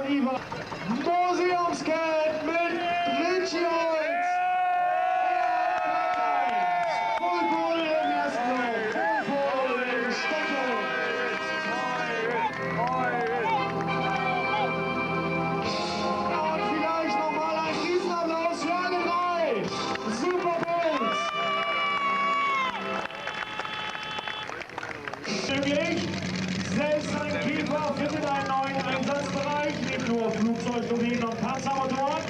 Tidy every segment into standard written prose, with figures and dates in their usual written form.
lieber Museumsgeld mit Ritchie-Holz. Vollpool im ersten Block, Vollpool im Stockholm. Und vielleicht nochmal ein Riesenapplaus für alle drei. Super Bulls. Stücklich. Selbst ein Käfer findet einen neuen Einsatzbereich, nicht nur Flugzeugturbinen und Panzermotoren.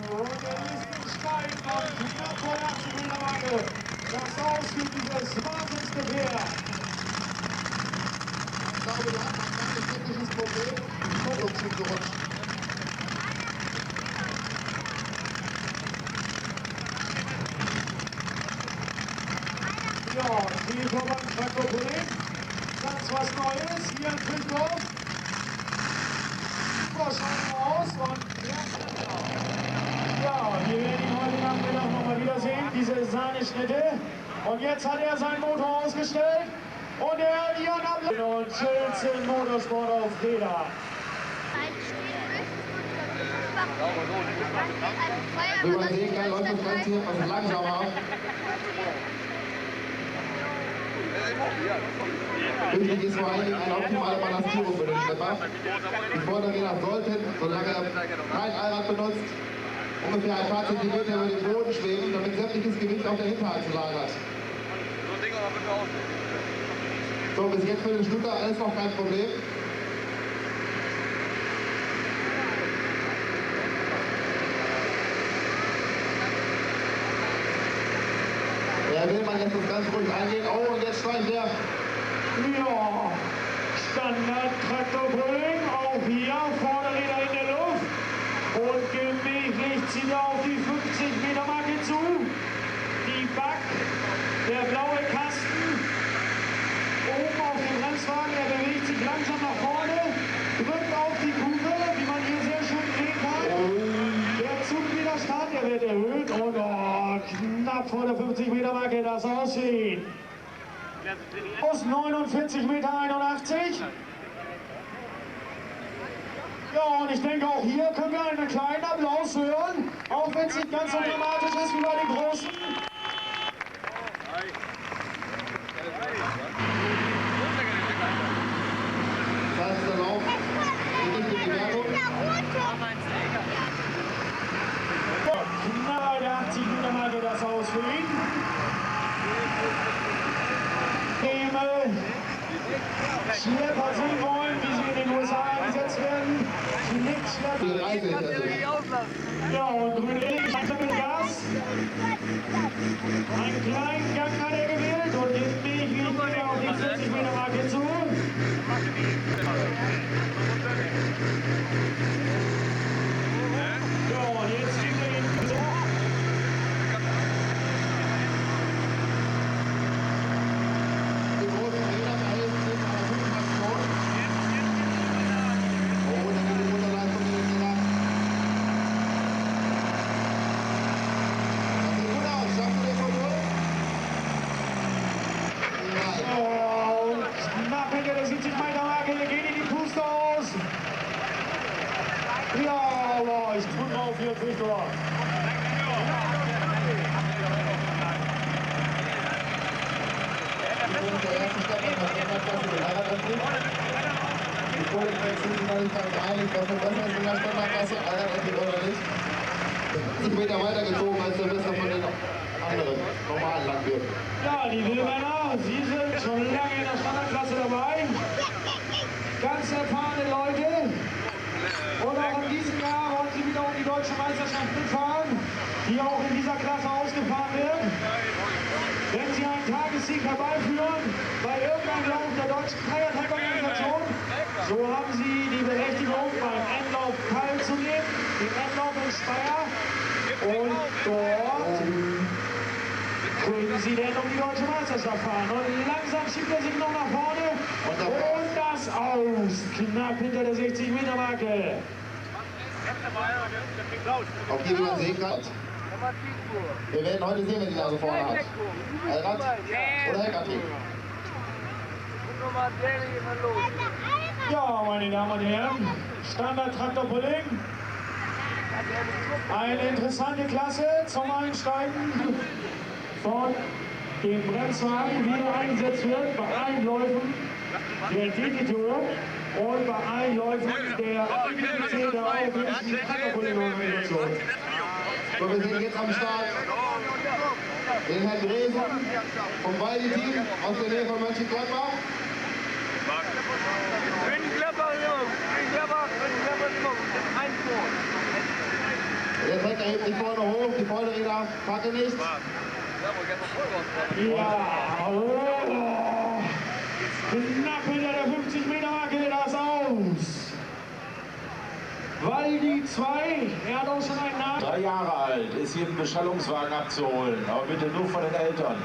Und der nächste Stein von knapp vor der 80 Meter Marke. Das ausgeht dieses Wahnsinnsgefähr. Ich glaube, du hast ein kleines technisches Problem, die Kupplung ist gerutscht. Ja, die Verband-Traktorpolin, ganz was Neues hier in Füchtorf. Vorschau aus und ja, wir werden ihn heute Nachmittag nochmal wiedersehen, diese Sahneschnitte. Und jetzt hat er seinen Motor ausgestellt und er hat ihren Ablauf und Schilzen Motorsport auf Räder. Wie man sehen kann, läuft das Ganze hier etwas langsamer ab. Wichtig ist vor allen Dingen eine optimale Balancierung für den Schlepper. Die Vorderräder sollten, solange er kein Allrad benutzt, ungefähr ein paar Zentimeter über dem Boden schweben, damit sämtliches Gewicht auf der Hinterachse lagert. So, bis jetzt für den Schlucker alles noch kein Problem. Ja, will man jetzt das ganz ruhig eingehen. Oh, und jetzt steigt der. Ja, Standard-Traktorbrüllen, auch hier, Vorderräder in der Luft und gemächlich zieht er auf die 50 Meter Marke zu. Die Back, der blaue Kasten, oben auf dem Bremswagen, er bewegt sich langsam nach vorne, drückt auf die Kufe, wie man hier sehr schön sehen kann. Der Zugwiderstand, der wird erhöht und knapp vor der 50 Meter Marke das Aussehen. Aus 49,81 Meter. Ja, und ich denke, auch hier können wir einen kleinen Applaus hören, auch wenn es nicht ganz so dramatisch ist wie bei den Großen. Das ist der Lauf. Die Wertung. Knapp der 80 Meter Marke das Aus für ihn. Schlepper sehen wollen, wie sie in den USA eingesetzt werden. Ja, und Grünlich hat mit Gas. Einen kleinen Gang hat er gewählt und den Weg liegt er auf die 40 Meter Marke zu. Ja, und jetzt kriegt er ihn. Der 70 Meter Marke, der geht in die Puste aus. Ja, aber ich drücke auf hier Füchtorf. Der erste Stopp an der Standardklasse, den Allradantrieb. Die Kohlenwechsel sind noch nicht ganz einig, was wird besser ist in der Standardklasse, Allradantrieb oder nicht. 50 Meter weiter gezogen als der Beste von den anderen normalen Landwirten. Ja, die Wilmänner, sie sind schon lange in der Standardklasse dabei. Ganz erfahrene Leute. Und auch in diesem Jahr wollen sie wieder um die deutsche Meisterschaft mitfahren, die auch in dieser Klasse ausgefahren wird. Wenn sie einen Tagessieg herbeiführen bei irgendeinem Lauf der deutschen Feiertagorganisation, so haben sie die Berechtigung, beim Endlauf teilzunehmen, den Endlauf in Speyer. Und dort würden sie denn um die deutsche Meisterschaft fahren. Und langsam schiebt er sich noch nach vorne. Und das aus. Knapp hinter der 60-Meter-Marke. Auch hier, wie man sehen kann. Wir werden heute sehen, wer die Nase vorne hat. Allrad oder Heckantrieb. Ja, meine Damen und Herren, Standard-Traktor-Pulling. Eine interessante Klasse zum Einsteigen von dem Bremswagen, wie er eingesetzt wird bei allen Läufen der DT Tour und bei allen Läufen der IBC der Europäischen Traktor-Pulling-Organisation. So, wir sehen jetzt am Start den Herrn Dresen vom Waldi-Team aus der Nähe von Mönchengladbach. Der Trecker hebt sich vorne hoch, die Vorderräder packen nicht. Ja, oh, knapp hinter der 50-Meter-Marke das aus. Waldi 2, er hat auch schon einen Namen. 3 Jahre alt, ist hier ein Beschallungswagen abzuholen, aber bitte nur von den Eltern.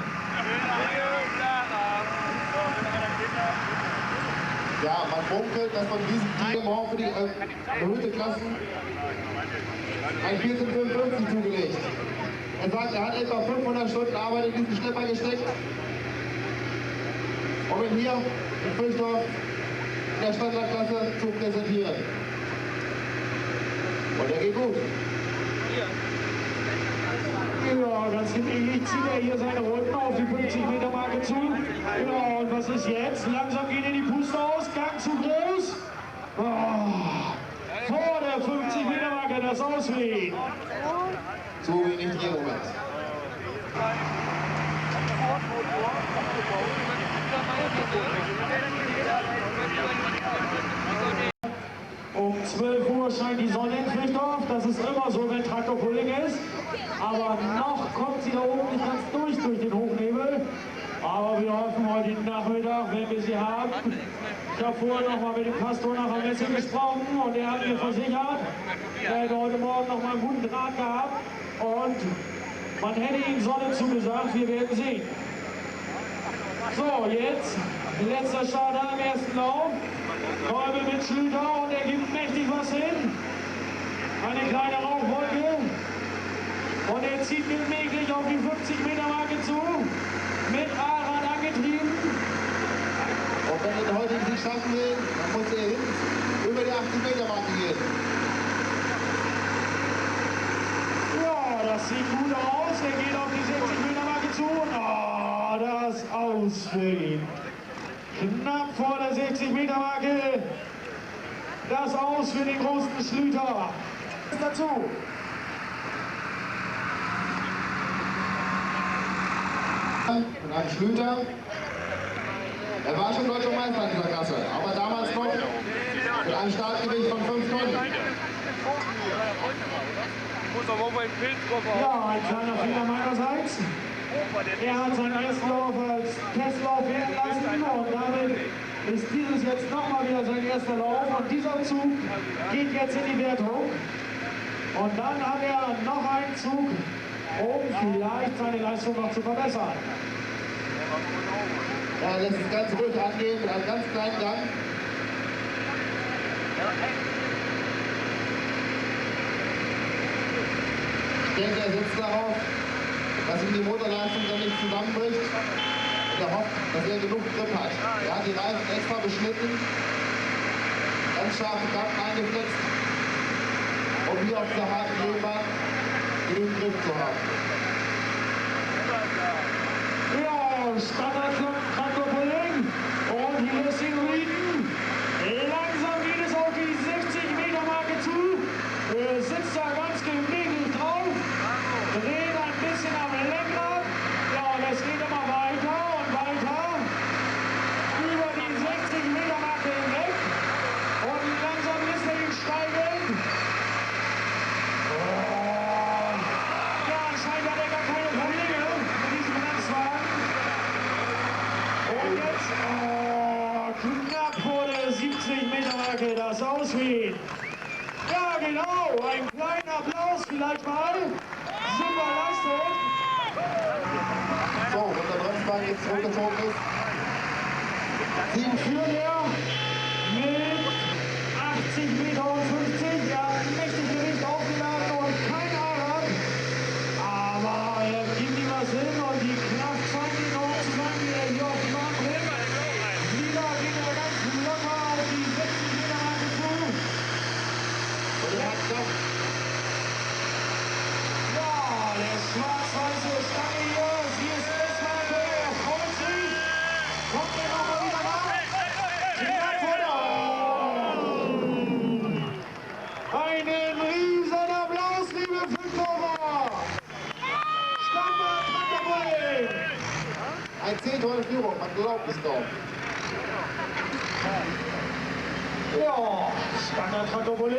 Ja, man munkelt, dass von diesem Team morgen für die erhöhte Klassen ein 1455 zugelegt. Er sagt, er hat etwa 500 Stunden Arbeit in diesen Schlepper gesteckt, um ihn hier in Füchtorf in der Standardklasse zu präsentieren. Und er geht gut. Ja, ganz gemütlich zieht er hier seine Runden auf die 50-Meter-Marke zu. Ja, und was ist jetzt? Langsam geht er die Puste aus, Gang zu groß. Oh, vor der 50-Meter-Marke das Auswählen. Zu wenig Drehmoment. Um 12 Uhr scheint die Sonne in Füchtorf. Das ist immer so, wenn Traktor-Pulling ist. Aber noch kommt sie da oben nicht ganz durch den Hochnebel. Aber wir hoffen heute Nachmittag, wenn wir sie haben. Ich habe vorher noch mal mit dem Pastor nach der Messe gesprochen und er hat mir versichert, er hätte heute Morgen noch mal einen guten Draht gehabt und man hätte ihm Sonne zugesagt, wir werden sehen. So, jetzt letzter Starter im ersten Lauf. Kolbe mit Schlüter und er gibt mächtig was hin. Eine kleine Rauchwolke. Und er zieht gemächlich auf die 50-Meter-Marke zu. Mit Aran angetrieben. Und wenn er den heutigen Sieg schaffen will, dann muss er hinten über die 80-Meter-Marke gehen. Ja, das sieht gut aus. Er geht auf die 60-Meter-Marke zu. Oh, das Aus für ihn. Knapp vor der 60-Meter-Marke. Das Aus für den großen Schlüter. Dazu. Und ein Schlüter. Er war schon deutscher Meister in dieser Klasse, aber damals noch mit einem Startgewicht von 5 Tonnen. Ja, ein kleiner Fehler meinerseits. Er hat seinen ersten Lauf als Testlauf werden lassen und damit ist dieses jetzt nochmal wieder sein erster Lauf und dieser Zug geht jetzt in die Wertung. Und dann hat er noch einen Zug, um vielleicht seine Leistung noch zu verbessern. Er lässt es ganz ruhig angehen mit einem ganz kleinen Gang. Ich denke, er sitzt darauf, dass ihm die Motorleistung dann nicht zusammenbricht. Und er hofft, dass er genug Grip hat. Er hat die Reifen extra beschnitten, ganz scharfe Kanten eingefletzt, um hier auf dieser harten Rennbahn genug Grip zu haben. Ja, Standard-Traktor-Pulling und hier ist den Rieden. Langsam geht es auf die 60-Meter-Marke zu. Sitzt da ganz gemütlich drauf, dreht ein bisschen am Lenkrad. Ja, und es geht immer weiter und weiter über die 60-Meter-Marke hinweg. Und langsam lässt er ihn steigen. Ja, anscheinend hat er gar keine Probleme mit diesem Bremswagen. Und jetzt knapp vor der 70-Meter-Marke das Auswählen. Ja, genau, einen kleinen Applaus vielleicht mal. Super Leistung. jetzt zurückgezogen ist. 7 führt er mit 80,50 Meter. Er hat mächtig Gewicht aufgeladen und kein Arad. Aber er gibt ihm was hin und die Kraft scheint ihn auch zu sein, wie er hier auf die Bahn bringt. Wieder geht er ganz locker auf die 60 Meter Marke zu. Und er hat knapp. Ja, der schwarz-weiße Stange hier, sie ist Bestmarke, er freut sich. Kommt er noch mal wieder ran? Knapp vor der Einen riesen Applaus, liebe Füchtorfer! Standard Traktorboy! Ein 10-Tolle Führung, man glaubt es doch. Ja, Standard Traktorboy.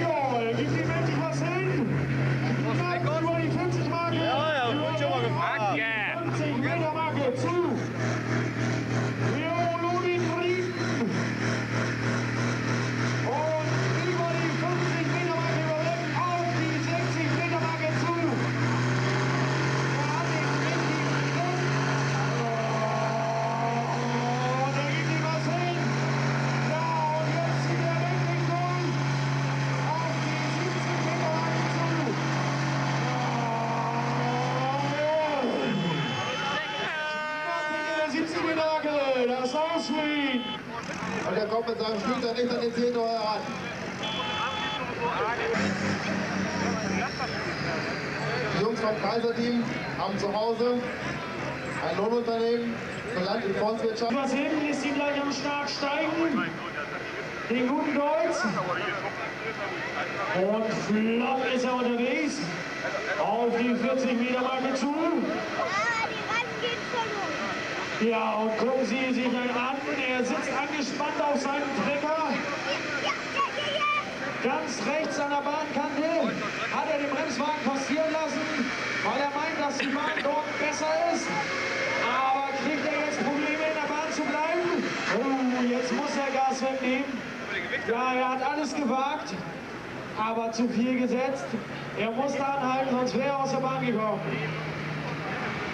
Ja, er gibt ihm endlich was hin. Knapp über die 50 Marke. Ja, wurde schon mal gefragt. 50 Meter Marke zu. Leonie Frieden. Und über die 50 Meter Marke überlebt auf die 60 Meter Marke zu. Er hat den richtig drin. Und er gibt ihm was hin. Ja, und jetzt zieht er wirklich durch. Auf die 70 Meter Marke zu. Ja, 70 Meter Marke, das Ausschwingen. Und er kommt mit seinem Schlüter nicht an den 10-Toller ran. Die Jungs vom Kaiserteam haben zu Hause ein Lohnunternehmen für Land- und Forstwirtschaft. Was hinten ist sie gleich am Start steigen. Den guten Deutsch. Und flott ist er unterwegs. Auf die 40 Meter Marke zu. Die Rand geht verloren. Ja, und gucken Sie sich einen an. Er sitzt angespannt auf seinem Trecker. Ganz rechts an der Bahnkante hat er den Bremswagen passieren lassen, weil er meint, dass die Bahn dort besser ist. Aber kriegt er jetzt Probleme in der Bahn zu bleiben? Oh, jetzt muss er Gas wegnehmen. Ja, er hat alles gewagt, aber zu viel gesetzt. Er musste anhalten, sonst wäre er aus der Bahn gekommen.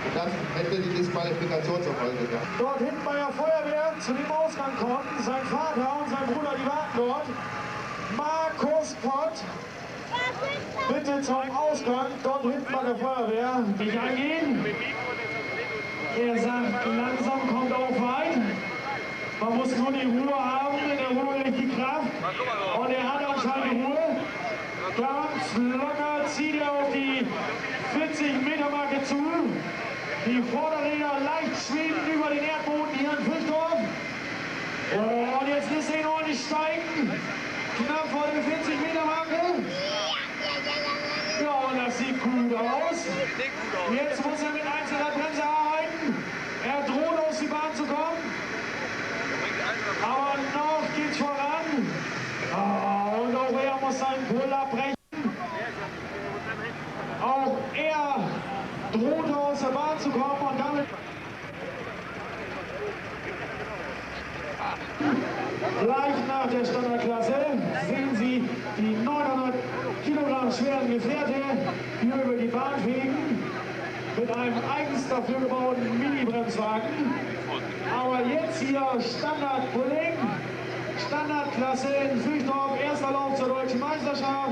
Und das hätte die Disqualifikation zur Folge gehabt. Dort hinten bei der Feuerwehr zu dem Ausgang konnten sein Vater und sein Bruder, die warten dort. Markus Pott, bitte zum Ausgang, dort hinten bei der Feuerwehr. Nicht eingehen. Er sagt, langsam kommt auch weit. Man muss nur die Ruhe haben, in der Ruhe liegt die Kraft. Und er hat anscheinend die Ruhe. Ganz locker zieht er auf die 40 Meter Marke zu. Die Vorderräder leicht schwebend über den Erdboden hier in Füchtorf. Und jetzt lässt er ihn ordentlich steigen. Knapp vor der 40 Meter Marke. Ja, und das sieht gut aus. Jetzt muss er mit einzelner Bremse arbeiten. Er droht aus die Bahn zu kommen. Aber noch geht's voran. Und auch er muss seinen Pull abbrechen. Auch er drohte aus der Bahn zu kommen und damit gleich nach der Standardklasse sehen Sie die 900 Kilogramm schweren Gefährte hier über die Bahn fegen mit einem eigens dafür gebauten Mini-Bremswagen. Aber jetzt hier Standard-Pulling, Standardklasse in Füchtorf, erster Lauf zur Deutschen Meisterschaft.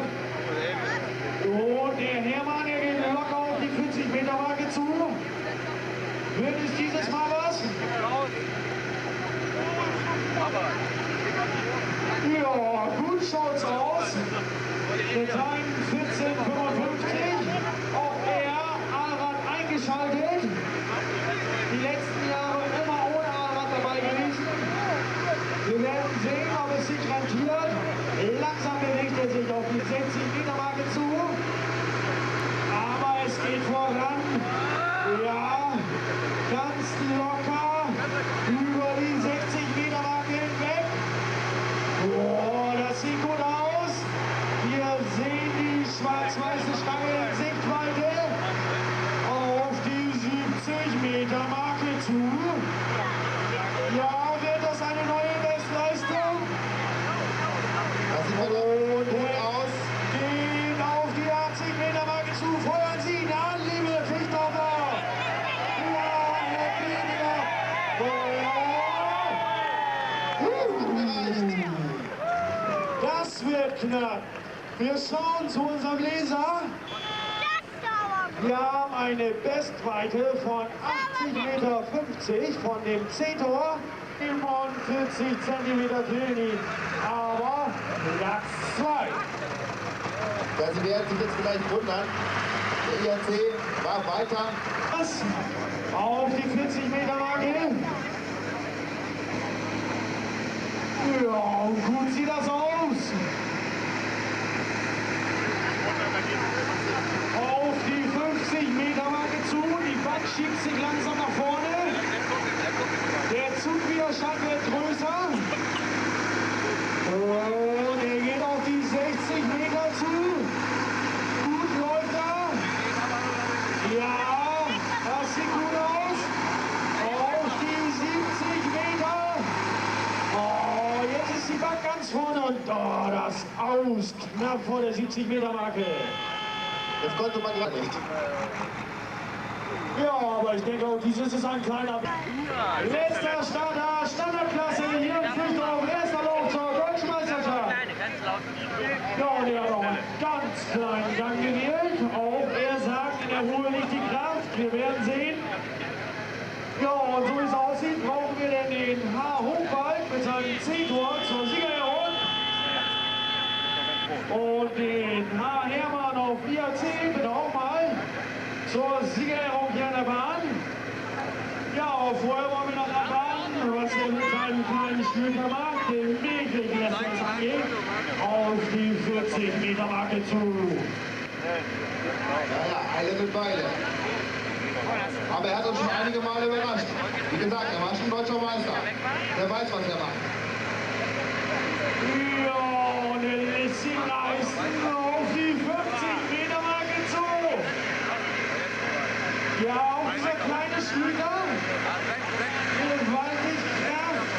Und der Hermann, der geht locker auf die 40 Meter Marke zu. Wird es dieses Mal was? Ja, gut schaut's aus. Mit seinen 14,55. Auch er, Allrad eingeschaltet. Die letzten Jahre immer ohne Allrad dabei gewesen. Wir werden sehen, ob es sich rentiert. Langsam bewegt er sich auf die 60 Meter Marke zu. Aber es geht voran. Ja, ganz locker über die 60 Meter Marke hinweg. Oh, das sieht gut aus. Wir sehen die schwarz-weiße wird knapp. Wir schauen zu unserem Leser. Wir haben eine Bestweite von 80,50 Meter von dem C-Tor, 47 cm Training, aber Platz 2. Ja, Sie werden sich jetzt vielleicht wundern, der IAC war weiter. Was? Auf die 40 Meter Marke. Ja, und gut sieht das aus. Auf die 50 Meter Marke zu, die Bank schiebt sich langsam nach vorne. Der Zugwiderstand wird größer. Und er geht auf die 60 Meter zu. Gut läuft er. Ja, das sieht gut aus. Auf die 70 Meter. Oh, jetzt ist die Bank ganz vorne und oh, das Aus knapp vor der 70 Meter Marke. Das konnte man ja nicht. Ja, aber ich denke auch, dieses ist ein kleiner... Letzter Starter, Standardklasse hier in Füchtorf, erster Lauf zur Deutschen Meisterschaft. Ja, und er hat auch einen ganz kleinen Gang gewählt. Auch er sagt, in der Ruhe liegt die Kraft. Wir werden sehen. Ja, und so wie es aussieht, brauchen wir denn den H-Hochwald mit seinem C-Tor zur Siegerehrung. Und den H-Hermann auf IAC bitte auch mal zur Siegerehrung hier an der Bahn. Ja, aber vorher wollen wir noch erwarten, was er mit seinem kleinen Schlüter macht, den Mädchen, was das angeht, auf die 40 Meter Marke zu. Ja, alle mit beide. Aber er hat uns schon einige Male überrascht. Wie gesagt, er war schon deutscher Meister. Der weiß, was er macht. Ja, und er lässt sie reißen auf die 50 Meter Marke zu. Ja, auch dieser kleine Schlüter. Gewaltig Kraft.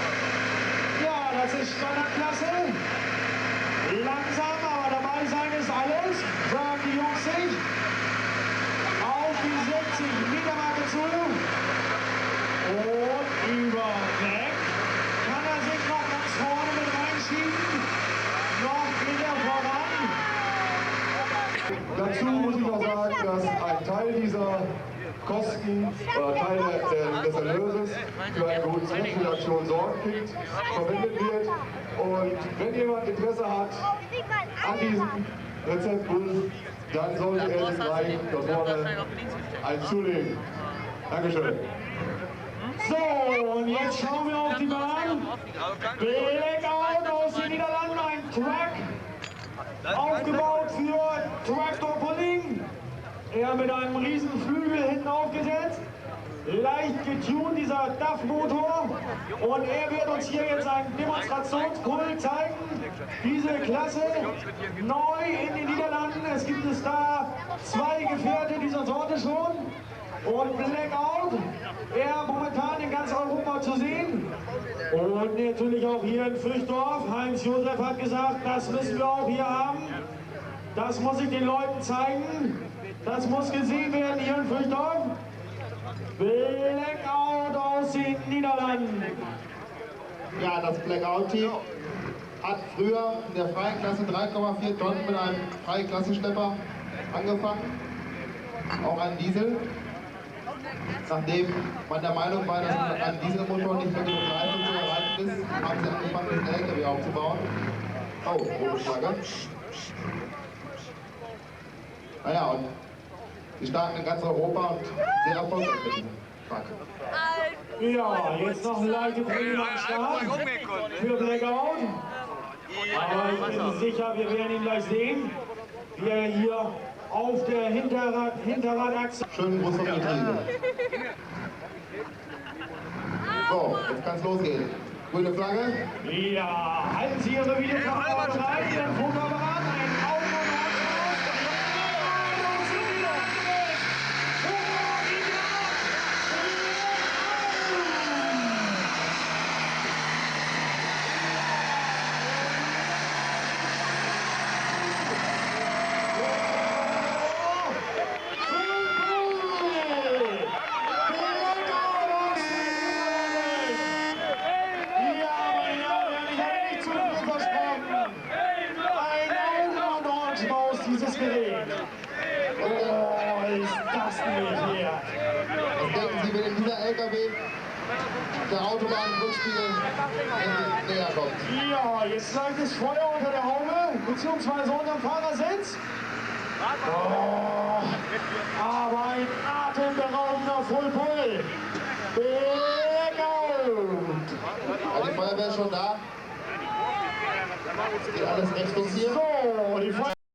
Ja, das ist Standardklasse. Langsam, aber dabei sein ist alles, sagen die Jungs sich. Auf die 60 Meter Marke zu. Und über weg. Kann er sich noch ganz vorne mit reinschieben. Noch geht er voran. Dazu muss ich noch sagen, dass ein Teil dieser Kosten oder Teil des Erlöses für eine gute Zugführaktion Sorgenkind verwendet wird. Und wenn jemand Interesse hat an diesem Rezeptbuch, dann sollte er sich gleich dort vorne eins zulegen. Dankeschön. So, und jetzt schauen wir auf die Bahn. Blackout aus den Niederlanden, ein Truck. Aufgebaut für Traktorpulling. Er mit einem riesen Flügel hinten aufgesetzt. Leicht getuned, dieser DAF-Motor. Und er wird uns hier jetzt einen Demonstrationspult zeigen. Diese Klasse neu in den Niederlanden. Es gibt es da 2 Gefährte dieser Sorte schon. Und Blackout, er momentan in ganz Europa zu sehen. Und natürlich auch hier in Füchtorf. Heinz-Josef hat gesagt, das müssen wir auch hier haben. Das muss ich den Leuten zeigen. Das muss gesehen werden hier in Füchtorf. Blackout aus den Niederlanden. Ja, das Blackout-Team hat früher in der Freiklasse 3,4 Tonnen mit einem Freiklassenschlepper angefangen. Auch ein Diesel. Nachdem man der Meinung war, dass man ein Dieselmotor nicht mehr genug Leistung zu erreichen ist, haben sie angefangen, den LKW aufzubauen. Oh, rote Flagge. Naja, und die starten in ganz Europa und sehr erfolgreich mit diesem Truck. Ja, jetzt noch ein leichte Training am Start für Blackout. Aber ich bin sicher, wir werden ihn gleich sehen, wie er hier auf der Hinterradachse. Schönen Gruß vom Getriebe. So, jetzt kann es losgehen. Grüne Flagge. Ja, halten Sie Ihre Videokamera bereit, Ihren Fotoapparat, ein Augen und Herz raus. Und sind wieder angemeldet. Hurra, die dieses Gerät. Oh, ist das nicht hier. Was denken Sie, wenn in dieser LKW der Autobahnrückspiegel näher kommt? Ja, jetzt läuft das Feuer unter der Haube, beziehungsweise unter dem Fahrersitz. Oh, aber ein atemberaubender Full-Pull. Die Feuerwehr ist schon da. Geht alles Richtung hier. So,